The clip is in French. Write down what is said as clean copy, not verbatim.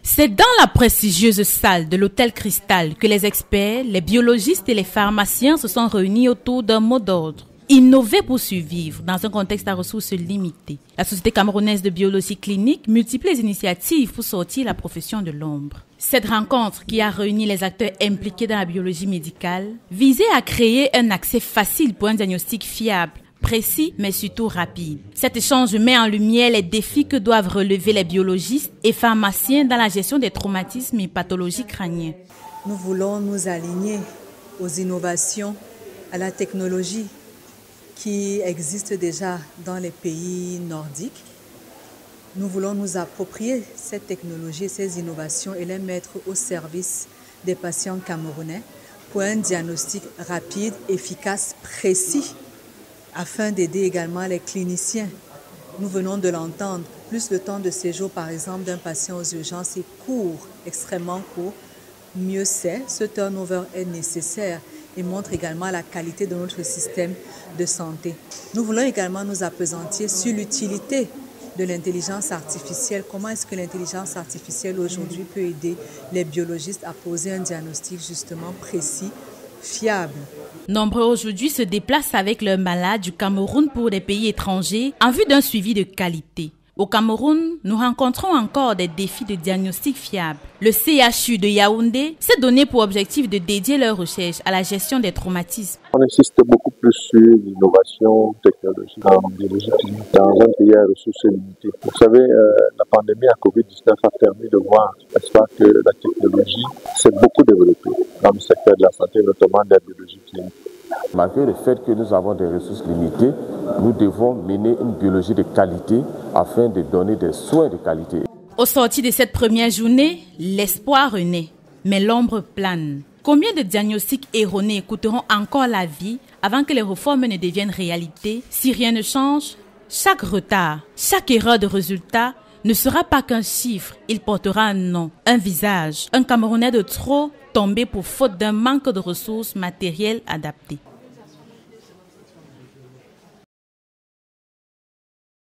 C'est dans la prestigieuse salle de l'Hôtel Cristal que les experts, les biologistes et les pharmaciens se sont réunis autour d'un mot d'ordre. Innover pour survivre dans un contexte à ressources limitées. La Société camerounaise de biologie clinique multiplie les initiatives pour sortir la profession de l'ombre. Cette rencontre qui a réuni les acteurs impliqués dans la biologie médicale visait à créer un accès facile pour un diagnostic fiable, précis mais surtout rapide. Cet échange met en lumière les défis que doivent relever les biologistes et pharmaciens dans la gestion des traumatismes et pathologies crâniennes. Nous voulons nous aligner aux innovations, à la technologie qui existe déjà dans les pays nordiques. Nous voulons nous approprier cette technologie, ces innovations et les mettre au service des patients camerounais pour un diagnostic rapide, efficace, précis, afin d'aider également les cliniciens. Nous venons de l'entendre, plus le temps de séjour par exemple d'un patient aux urgences est court, extrêmement court, mieux c'est, ce turnover est nécessaire et montre également la qualité de notre système de santé. Nous voulons également nous appesantir sur l'utilité de l'intelligence artificielle. Comment est-ce que l'intelligence artificielle aujourd'hui peut aider les biologistes à poser un diagnostic justement précis, fiable. Nombreux aujourd'hui se déplacent avec leurs malades du Cameroun pour des pays étrangers en vue d'un suivi de qualité. Au Cameroun, nous rencontrons encore des défis de diagnostic fiable. Le CHU de Yaoundé s'est donné pour objectif de dédier leurs recherches à la gestion des traumatismes. On insiste beaucoup plus sur l'innovation technologique en biologie clinique dans un pays à ressources limitées. Vous savez, la pandémie à Covid-19 a permis de voir, n'est-ce pas, que la technologie s'est beaucoup développée dans le secteur de la santé, notamment de la biologie clinique. Malgré le fait que nous avons des ressources limitées, nous devons mener une biologie de qualité afin de donner des soins de qualité. Au sortir de cette première journée, l'espoir renaît, mais l'ombre plane. Combien de diagnostics erronés coûteront encore la vie avant que les réformes ne deviennent réalité? Si rien ne change, chaque retard, chaque erreur de résultat ne sera pas qu'un chiffre, il portera un nom, un visage, un Camerounais de trop tombé pour faute d'un manque de ressources matérielles adaptées.